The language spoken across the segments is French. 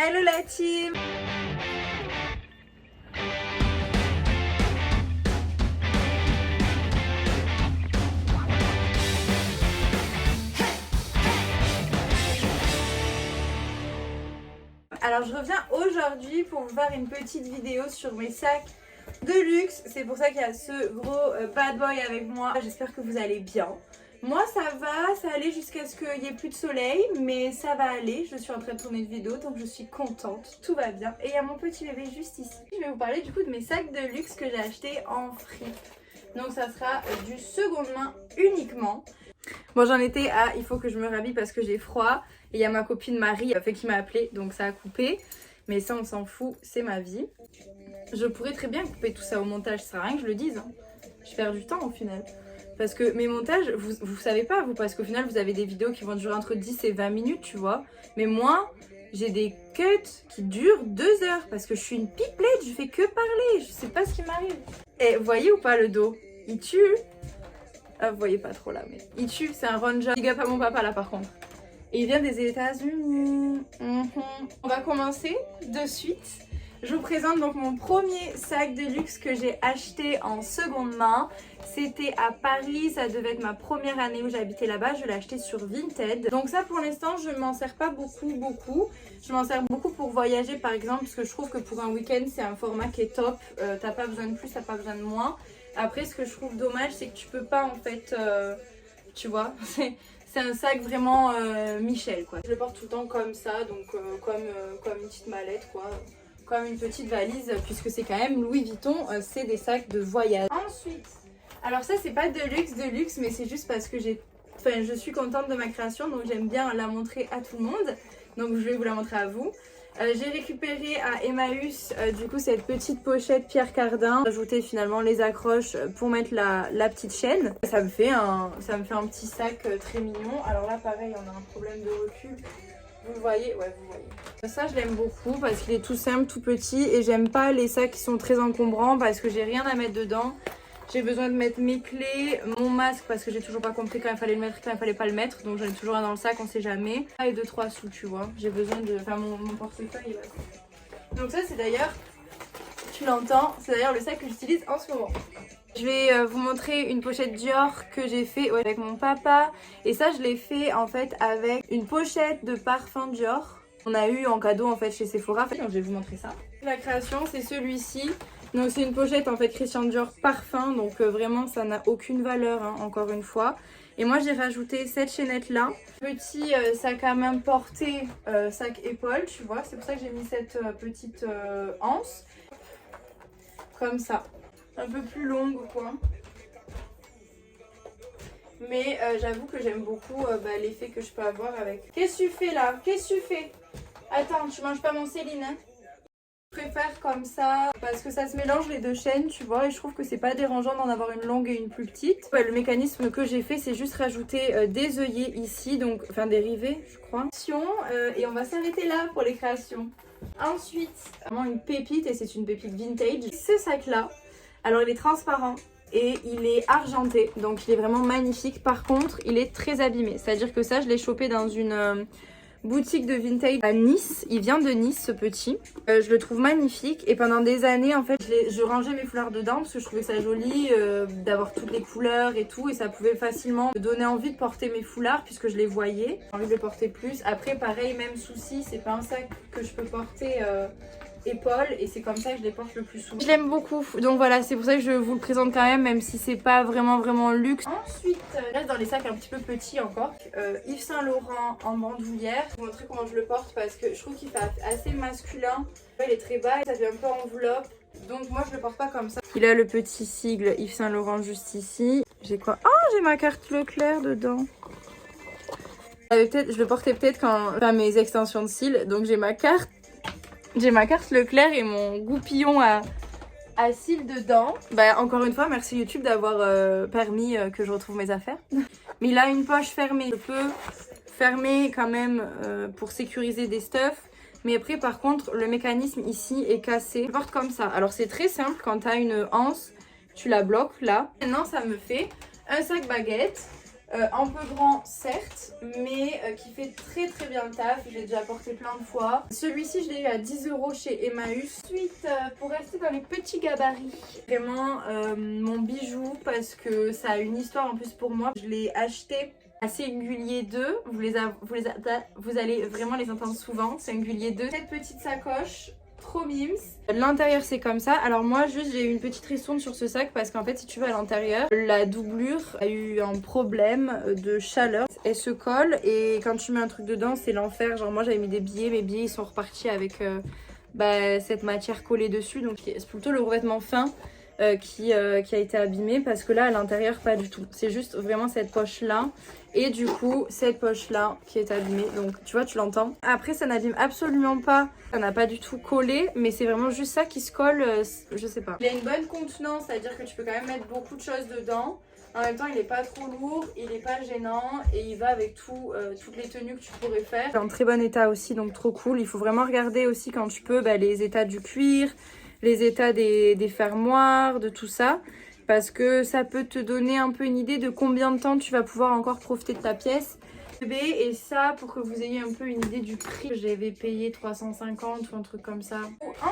Hello la team! Alors je reviens aujourd'hui pour vous faire une petite vidéo sur mes sacs de luxe. C'est pour ça qu'il y a ce gros bad boy avec moi. J'espère que vous allez bien. Moi ça va, ça allait jusqu'à ce qu'il n'y ait plus de soleil, mais ça va aller. Je suis en train de tourner une vidéo donc je suis contente, tout va bien. Et il y a mon petit bébé juste ici. Je vais vous parler du coup de mes sacs de luxe que j'ai achetés en fripe. Donc ça sera du seconde main uniquement. Bon, j'en étais à il faut que je me rhabille parce que j'ai froid. Et il y a ma copine Marie qui m'a appelé, donc ça a coupé. Mais ça on s'en fout, c'est ma vie. Je pourrais très bien couper tout ça au montage, ça sert à rien que je le dise. Hein. Je perds du temps au final. Parce que mes montages, vous savez pas vous, parce qu'au final vous avez des vidéos qui vont durer entre 10 et 20 minutes, tu vois. Mais moi, j'ai des cuts qui durent 2 heures parce que je suis une pipelette, je fais que parler, je sais pas ce qui m'arrive. Et vous voyez ou pas le dos? Il tue. Ah, vous voyez pas trop là, mais il tue, c'est un Ranger. Big up à mon papa là par contre. Et il vient des États-Unis. On va commencer de suite. Je vous présente donc mon premier sac de luxe que j'ai acheté en seconde main. C'était à Paris, ça devait être ma première année où j'habitais là-bas. Je l'ai acheté sur Vinted. Donc ça pour l'instant je m'en sers pas beaucoup. Je m'en sers beaucoup pour voyager par exemple, parce que je trouve que pour un week-end c'est un format qui est top. T'as pas besoin de plus, t'as pas besoin de moins. Après ce que je trouve dommage c'est que tu peux pas en fait, tu vois, c'est un sac vraiment Michel quoi. Je le porte tout le temps comme ça, donc comme une petite mallette quoi. Comme une petite valise puisque c'est quand même Louis Vuitton, c'est des sacs de voyage. Ensuite, alors ça c'est pas de luxe mais c'est juste parce que je suis contente de ma création donc j'aime bien la montrer à tout le monde. Donc je vais vous la montrer à vous. J'ai récupéré à Emmaüs du coup cette petite pochette Pierre Cardin. J'ai ajouté finalement les accroches pour mettre la petite chaîne. Ça me fait un petit sac très mignon. Alors là pareil on a un problème de recul. Vous le voyez? Ouais, vous voyez. Ça, je l'aime beaucoup parce qu'il est tout simple, tout petit. Et j'aime pas les sacs qui sont très encombrants parce que j'ai rien à mettre dedans. J'ai besoin de mettre mes clés, mon masque parce que j'ai toujours pas compris quand il fallait le mettre, quand il fallait pas le mettre. Donc j'en ai toujours un dans le sac, on sait jamais. Et 2-3 sous, tu vois. J'ai besoin de... Enfin, mon portefeuille, donc ça, c'est d'ailleurs... Tu l'entends, c'est d'ailleurs le sac que j'utilise en ce moment. Je vais vous montrer une pochette Dior que j'ai fait avec mon papa. Et ça, je l'ai fait en fait avec une pochette de parfum Dior. On a eu en cadeau en fait chez Sephora. Donc, je vais vous montrer ça. La création, c'est celui-ci. Donc c'est une pochette en fait Christian Dior parfum. Donc vraiment, ça n'a aucune valeur, hein, encore une fois. Et moi, j'ai rajouté cette chaînette là. Petit sac à main porté, sac épaule, tu vois. C'est pour ça que j'ai mis cette petite anse. Comme ça. Un peu plus longue quoi. Mais j'avoue que j'aime beaucoup l'effet que je peux avoir avec. Qu'est-ce que tu fais là? Qu'est-ce que tu fais? Attends, tu manges pas mon Céline hein? Je préfère comme ça parce que ça se mélange les deux chaînes, tu vois, et je trouve que c'est pas dérangeant d'en avoir une longue et une plus petite. Le mécanisme que j'ai fait, c'est juste rajouter des œillets ici, donc enfin des rivets, je crois. Et on va s'arrêter là pour les créations. Ensuite, vraiment une pépite, et c'est une pépite vintage. Ce sac-là, alors il est transparent et il est argenté, donc il est vraiment magnifique. Par contre, il est très abîmé, c'est-à-dire que ça, je l'ai chopé dans une... boutique de vintage à Nice, il vient de Nice ce petit. Je le trouve magnifique et pendant des années en fait je rangeais mes foulards dedans parce que je trouvais ça joli d'avoir toutes les couleurs et tout, et ça pouvait facilement me donner envie de porter mes foulards puisque je les voyais. J'ai envie de les porter plus. Après pareil, même souci, c'est pas un sac que je peux porter épaule, et c'est comme ça que je les porte le plus souvent. Je l'aime beaucoup, donc voilà, c'est pour ça que je vous le présente quand même si c'est pas vraiment luxe. Ensuite, je reste dans les sacs un petit peu petits encore. Yves Saint Laurent en bandoulière. Je vais vous montrer comment je le porte parce que je trouve qu'il fait assez masculin. Il est très bas et ça fait un peu enveloppe, donc moi je le porte pas comme ça. Il a le petit sigle Yves Saint Laurent juste ici. J'ai quoi? Oh, j'ai ma carte Leclerc dedans. Je le portais peut-être quand je fais mes extensions de cils, donc j'ai ma carte. J'ai ma carte Leclerc et mon goupillon à cils dedans. Encore une fois, merci YouTube d'avoir permis que je retrouve mes affaires. Mais il a une poche fermée. Je peux fermer quand même pour sécuriser des stuffs. Mais après, par contre, le mécanisme ici est cassé. Je porte comme ça. Alors, c'est très simple. Quand tu as une anse, tu la bloques là. Maintenant, ça me fait un sac baguette. un peu grand certes, mais qui fait très très bien le taf. J'ai déjà porté plein de fois. Celui-ci je l'ai eu à 10 € chez Emmaüs. Ensuite pour rester dans les petits gabarits, vraiment mon bijou parce que ça a une histoire en plus pour moi. Je l'ai acheté à Singulier 2, vous allez vraiment les entendre souvent, Singulier 2. Cette petite sacoche, trop mimes. L'intérieur c'est comme ça. Alors moi juste j'ai eu une petite ristourne sur ce sac parce qu'en fait si tu veux à l'intérieur, la doublure a eu un problème de chaleur. Elle se colle et quand tu mets un truc dedans c'est l'enfer. Genre moi j'avais mis des billets, mes billets ils sont repartis avec cette matière collée dessus. Donc c'est plutôt le revêtement fin qui a été abîmé parce que là à l'intérieur pas du tout. C'est juste vraiment cette poche là. Et du coup, cette poche-là qui est abîmée. Donc, tu vois, tu l'entends. Après, ça n'abîme absolument pas. Ça n'a pas du tout collé. Mais c'est vraiment juste ça qui se colle. Je sais pas. Il a une bonne contenance. C'est-à-dire que tu peux quand même mettre beaucoup de choses dedans. En même temps, il n'est pas trop lourd. Il n'est pas gênant. Et il va avec toutes les tenues que tu pourrais faire. Il est en très bon état aussi. Donc, trop cool. Il faut vraiment regarder aussi quand tu peux les états du cuir. Les états des fermoirs. De tout ça. Parce que ça peut te donner un peu une idée de combien de temps tu vas pouvoir encore profiter de ta pièce. Et ça, pour que vous ayez un peu une idée du prix, j'avais payé 350 ou un truc comme ça.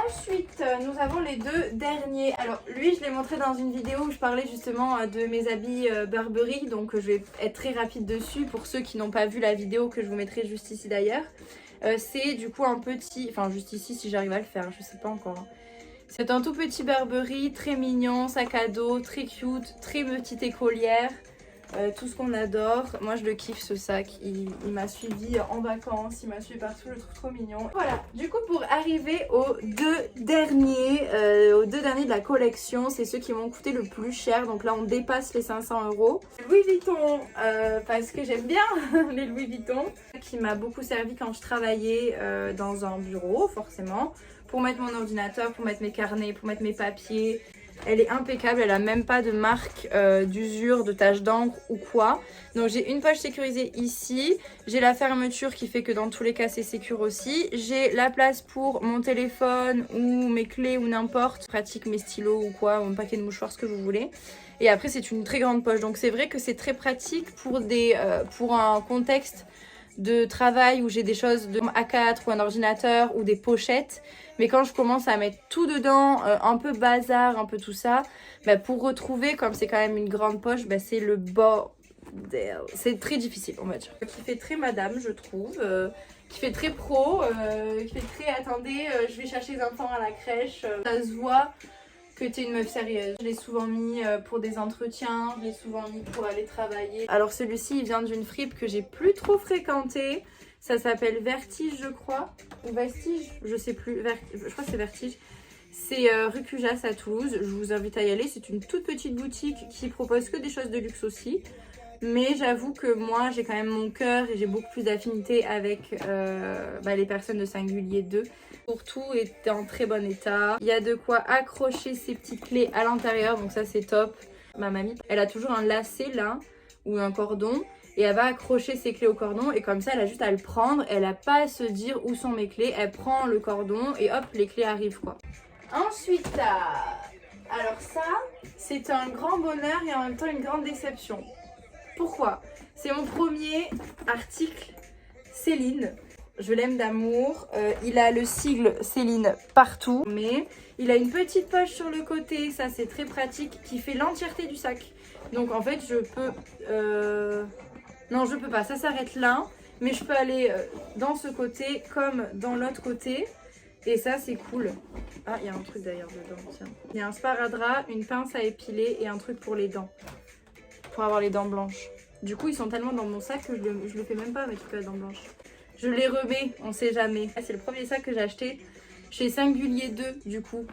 Ensuite, nous avons les deux derniers. Alors lui, je l'ai montré dans une vidéo où je parlais justement de mes habits Burberry. Donc je vais être très rapide dessus pour ceux qui n'ont pas vu la vidéo que je vous mettrai juste ici d'ailleurs. C'est du coup un petit... Enfin juste ici si j'arrive à le faire, je sais pas encore. Hein. C'est un tout petit Burberry, très mignon, sac à dos, très cute, très petite écolière. Tout ce qu'on adore. Moi je le kiffe ce sac, il m'a suivi en vacances, il m'a suivi partout, je le trouve trop mignon. Voilà, du coup pour arriver aux deux derniers de la collection, c'est ceux qui m'ont coûté le plus cher. Donc là on dépasse les 500 €. Louis Vuitton, parce que j'aime bien les Louis Vuitton. Qui m'a beaucoup servi quand je travaillais dans un bureau forcément. Pour mettre mon ordinateur, pour mettre mes carnets, pour mettre mes papiers. Elle est impeccable, elle a même pas de marque d'usure, de tache d'encre ou quoi. Donc j'ai une poche sécurisée ici. J'ai la fermeture qui fait que dans tous les cas c'est sécure aussi. J'ai la place pour mon téléphone ou mes clés ou n'importe. Pratique mes stylos ou quoi, ou un paquet de mouchoirs, ce que vous voulez. Et après c'est une très grande poche. Donc c'est vrai que c'est très pratique pour un contexte de travail où j'ai des choses de A4 ou un ordinateur ou des pochettes. Mais quand je commence à mettre tout dedans, un peu bazar, un peu tout ça, pour retrouver, comme c'est quand même une grande poche, c'est le bordel. C'est très difficile, on va dire. Qui fait très madame, je trouve. Qui fait très pro. Qui fait très, attendez, je vais chercher les enfants à la crèche. Ça se voit que t'es une meuf sérieuse. Je l'ai souvent mis pour des entretiens, je l'ai souvent mis pour aller travailler. Alors celui-ci, il vient d'une fripe que j'ai plus trop fréquentée. Ça s'appelle Vertige, je crois. Ou Vestige, je sais plus. Je crois que c'est Vertige. C'est rue Cujas à Toulouse. Je vous invite à y aller. C'est une toute petite boutique qui propose que des choses de luxe aussi. Mais j'avoue que moi, j'ai quand même mon cœur et j'ai beaucoup plus d'affinité avec les personnes de Singulier 2. Pour tout est en très bon état. Il y a de quoi accrocher ses petites clés à l'intérieur, donc ça c'est top. Ma mamie, elle a toujours un lacet là, ou un cordon. Et elle va accrocher ses clés au cordon et comme ça elle a juste à le prendre, elle n'a pas à se dire où sont mes clés, elle prend le cordon et hop les clés arrivent quoi. Ensuite, alors ça c'est un grand bonheur et en même temps une grande déception. Pourquoi? C'est mon premier article Céline, je l'aime d'amour, il a le sigle Céline partout mais il a une petite poche sur le côté, ça c'est très pratique qui fait l'entièreté du sac. Donc en fait je peux... Non, je peux pas, ça s'arrête là, mais je peux aller dans ce côté comme dans l'autre côté. Et ça, c'est cool. Ah, il y a un truc d'ailleurs dedans, tiens. Il y a un sparadrap, une pince à épiler et un truc pour les dents. Pour avoir les dents blanches. Du coup, ils sont tellement dans mon sac que je le fais même pas avec la dent blanche. Je les remets, on sait jamais. Ah, c'est le premier sac que j'ai acheté chez Singulier 2, du coup.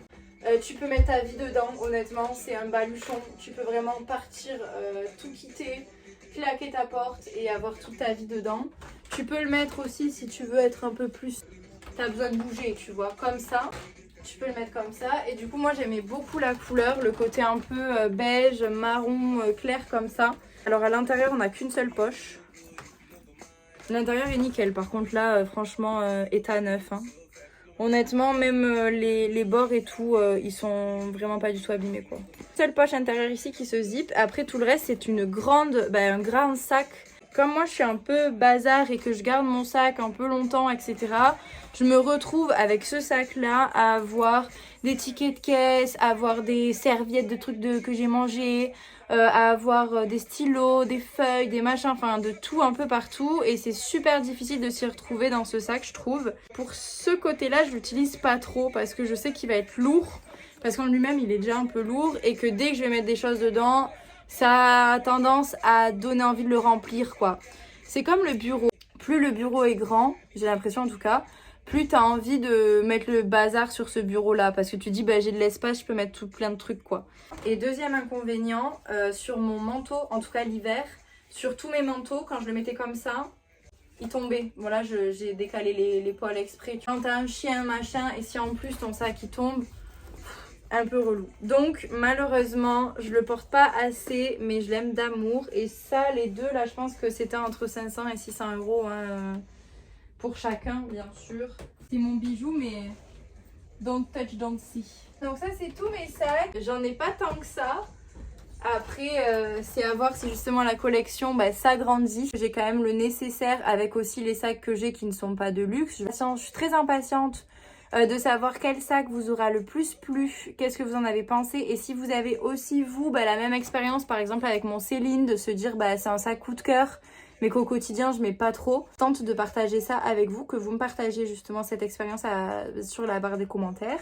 Tu peux mettre ta vie dedans, honnêtement, c'est un baluchon. Tu peux vraiment partir, tout quitter, claquer ta porte et avoir toute ta vie dedans. Tu peux le mettre aussi si tu veux être un peu plus... T'as besoin de bouger, tu vois, comme ça. Tu peux le mettre comme ça. Et du coup, moi, j'aimais beaucoup la couleur, le côté un peu beige, marron, clair comme ça. Alors, à l'intérieur, on n'a qu'une seule poche. L'intérieur est nickel. Par contre, là, franchement, état neuf. Hein. Honnêtement, même les bords et tout, ils sont vraiment pas du tout abîmés quoi. Seule poche intérieure ici qui se zip. Après tout le reste, c'est un grand sac. Comme moi je suis un peu bazar et que je garde mon sac un peu longtemps, etc. Je me retrouve avec ce sac là à avoir des tickets de caisse, à avoir des serviettes de trucs que j'ai mangé, à avoir des stylos, des feuilles, des machins, enfin de tout un peu partout. Et c'est super difficile de s'y retrouver dans ce sac je trouve. Pour ce côté là je l'utilise pas trop parce que je sais qu'il va être lourd. Parce qu'en lui-même il est déjà un peu lourd et que dès que je vais mettre des choses dedans, ça a tendance à donner envie de le remplir quoi. C'est comme le bureau. Plus le bureau est grand, j'ai l'impression en tout cas, plus t'as envie de mettre le bazar sur ce bureau là. Parce que tu dis bah j'ai de l'espace, je peux mettre tout plein de trucs quoi. Et deuxième inconvénient, sur mon manteau, en tout cas l'hiver, sur tous mes manteaux, quand je le mettais comme ça, il tombait. Voilà, j'ai décalé les poils exprès. Quand t'as un chien, machin, et si en plus ton sac il tombe, un peu relou. Donc malheureusement je le porte pas assez, mais je l'aime d'amour. Et ça, les deux là, je pense que c'était entre 500 et 600 euros hein, pour chacun bien sûr. C'est mon bijou, mais don't touch, don't see. Donc ça c'est tous mes sacs. J'en ai pas tant que ça. Après c'est à voir si justement la collection s'agrandit. J'ai quand même le nécessaire avec aussi les sacs que j'ai qui ne sont pas de luxe. Je suis très impatiente de savoir quel sac vous aura le plus plu, qu'est-ce que vous en avez pensé et si vous avez aussi vous la même expérience par exemple avec mon Céline, de se dire c'est un sac coup de cœur mais qu'au quotidien je mets pas trop. Tente de partager ça avec vous, que vous me partagez justement cette expérience sur la barre des commentaires.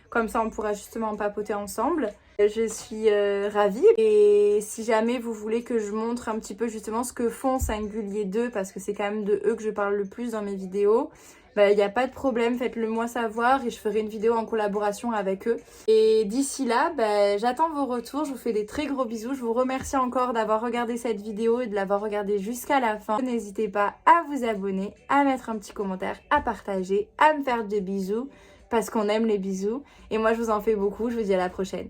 Comme ça on pourra justement en papoter ensemble. Je suis ravie et si jamais vous voulez que je montre un petit peu justement ce que font Singulier 2, parce que c'est quand même de eux que je parle le plus dans mes vidéos, il n'y a pas de problème, faites-le moi savoir et je ferai une vidéo en collaboration avec eux. Et d'ici là, j'attends vos retours, je vous fais des très gros bisous. Je vous remercie encore d'avoir regardé cette vidéo et de l'avoir regardée jusqu'à la fin. N'hésitez pas à vous abonner, à mettre un petit commentaire, à partager, à me faire des bisous parce qu'on aime les bisous. Et moi je vous en fais beaucoup, je vous dis à la prochaine.